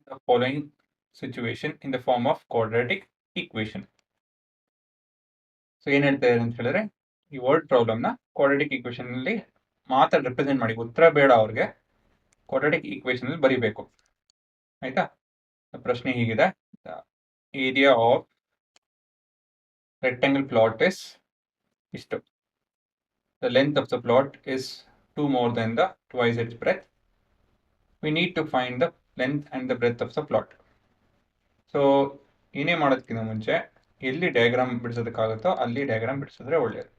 the following situation in the form of quadratic equation. So ಏನ್ ಹೇಳ್ತಾ ಇದ್ದಾರೆ ಅಂತ ಹೇಳಿದ್ರೆ ಈ ವರ್ಡ್ ಪ್ರಾಬ್ಲಮ್ ನ ಕ್ವಾಡ್ರಾಟಿಕ್ ಈಕ್ವೇಶನ್ ಅಲ್ಲಿ ಮಾತ್ರ ರೆಪ್ರೆಸೆಂಟ್ ಮಾಡಿ, ಉತ್ತರ ಬೇಡ ಅವ್ರಿಗೆ, ಕ್ವಾಡ್ರಾಟಿಕ್ ಈಕ್ವೇಶನ್ ಅಲ್ಲಿ ಬರೀಬೇಕು. ಆಯ್ತಾ? ಪ್ರಶ್ನೆ ಹೀಗಿದೆ, area of rectangle plot is ಇಷ್ಟು. The length of the plot is 2 more than the twice its breadth. We need to find the length and the breadth of the plot. So ಏನೇ ಮಾಡೋದಕ್ಕಿಂತ ಮುಂಚೆ ಎಲ್ಲಿ ಡಯಾಗ್ರಾಮ್ ಬಿಡಿಸೋದಕ್ಕಾಗುತ್ತೋ ಅಲ್ಲಿ diagram ಬಿಡಿಸಿದ್ರೆ ಒಳ್ಳೆಯದು.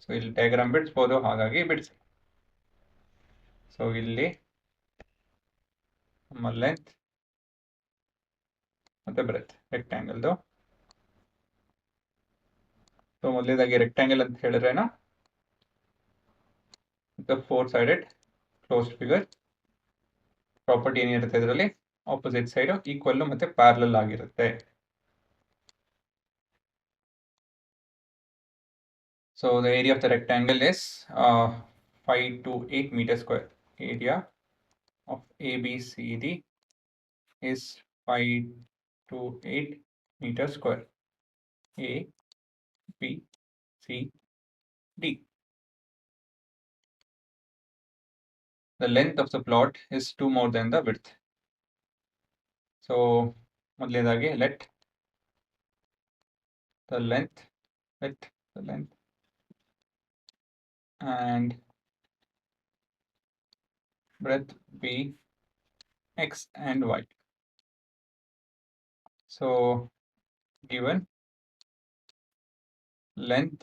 So ಇಲ್ಲಿ diagram ಬಿಡಿಸ್ಬೋದು, ಹಾಗಾಗಿ ಬಿಡಿಸಿ. ಸೊ ಇಲ್ಲಿ ನಮ್ಮ ಲೆಂತ್ ಮತ್ತೆ ಬ್ರೆತ್ ರೆಕ್ಟ್ಯಾಂಗಲ್ದು. ಸೊ ಮೊದಲೇದಾಗಿ ರೆಕ್ಟ್ಯಾಂಗಲ್ ಅಂತ ಹೇಳಿದ್ರೇನು, four sided closed figure. Property ಏನಿರುತ್ತೆ ಇದರಲ್ಲಿ, ಆಪೋಸಿಟ್ ಸೈಡ್ ಈಕ್ವಲ್ ಮತ್ತೆ ಪ್ಯಾರಲಲ್ ಆಗಿರುತ್ತೆ. So the area of the rectangle is 5 to 8 meters square. Area of ABCD is 5 to 8 meters square. A, B, C, D. The length of the plot is 2 more than the width. So ಮೊದಲನೇದಾಗಿ let the length and breadth be x and y. So given length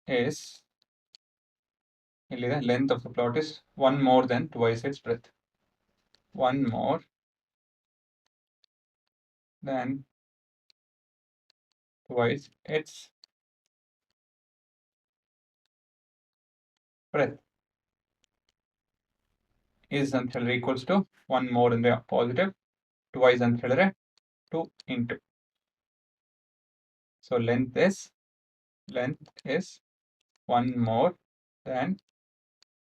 is, length of the plot is 1 more than twice its breadth. 1 more than twice its breadth is ಅಂತ ಹೇಳಿದ್ರೆ equals to 1 more ಅಂದ್ರೆ positive, twice ಅಂತ ಹೇಳಿದ್ರೆ 2 into. So length is 1 more than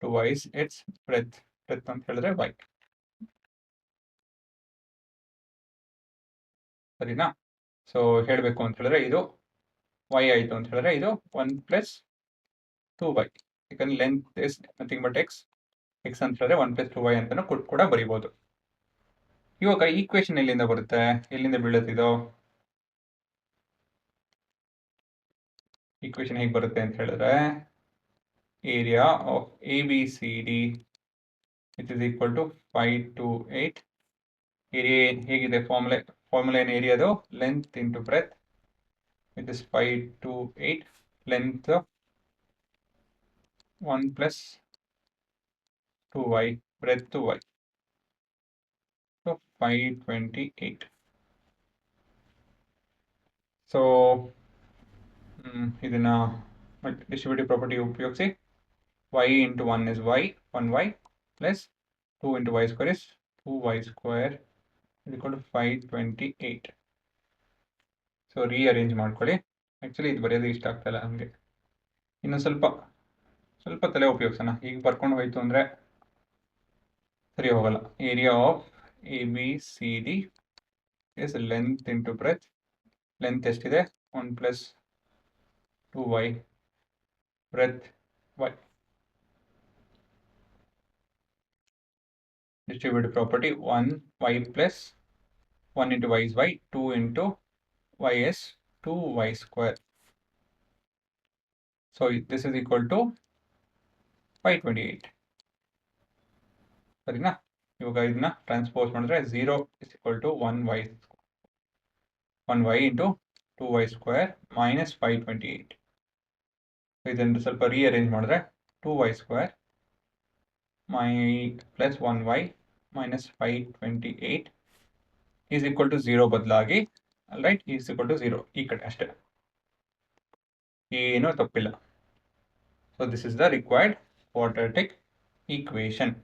twice its breadth. Breadth ಅಂತ ಹೇಳಿದ್ರೆ y. ಸರಿನಾ? So ಹೇಳಬೇಕು ಅಂತ ಹೇಳಿದ್ರೆ ಇದು y ಆಯಿತು ಅಂತ ಹೇಳಿದ್ರೆ ಇದು 1 plus 2y. ಯಾಕಂದ್ರೆ length is nothing but x ಅಂತ ಹೇಳಿದ್ರೆ 1 plus 2y ಅಂತಾನು ಕೂಡ ಬರೀಬಹುದು. ಇವಾಗ ಈಕ್ವೇಶನ್ ಎಲ್ಲಿಂದ ಬರುತ್ತೆ, ಎಲ್ಲಿಂದ ಬೀಳುತ್ತಿದೋ? ಈಕ್ವೇಶನ್ ಹೇಗೆ ಬರುತ್ತೆ ಅಂತ ಹೇಳಿದ್ರೆ area of ABCD it is equal to 5 to 8. Area ಹೇಗಿದೆ, ಫಾರ್ಮುಲಾ ಏನು ಏರಿಯಾದು? Length into breadth. It is 5 to 8. Length 1 plus 2y, breadth to y. So 528. So ಇದನ್ನ ಡಿಸ್ಟ್ರಿಬ್ಯೂಟಿವ್ ಪ್ರಾಪರ್ಟಿ ಉಪಯೋಗಿಸಿ y into 1 is y, 1y plus 2 into y square is 2y square is equal to 528. So rearrange ಮಾಡ್ಕೊಳ್ಳಿ. Actually ಇದು ಬರೆಯೋದು ಇಷ್ಟ ಆಗ್ತಾಯಿಲ್ಲ ನಮಗೆ, ಇನ್ನು ಸ್ವಲ್ಪ ತಲೆ ಉಪಯೋಗಿಸೋಣ. ಈಗ ಬರ್ಕೊಂಡು ಹೋಯ್ತು ಅಂದರೆ ಸರಿ ಹೋಗಲ್ಲ. Area of ABCD is length into breadth. Length ಎಷ್ಟಿದೆ? 1 plus 2y, breadth y. Distributive property 1y plus 1 into y is y, 2 into y is 2y square. So this is equal to 528. ಸರಿನಾ? ಇವಾಗ ಇದನ್ನ ಟ್ರಾನ್ಸ್ಪೋಸ್ ಮಾಡಿದ್ರೆ 0 is equal to 1y into 2y square minus 528. ಇದನ್ನು ಸ್ವಲ್ಪ rearrange ಮಾಡಿದ್ರೆ 2y square plus 1y minus 528 is equal to 0 ಬದಲಾಗಿ, right, is equal to 0 ಈ ಕಡೆ ಅಷ್ಟೇ, ಏನೂ ತಪ್ಪಿಲ್ಲ. So this is the required quadratic equation.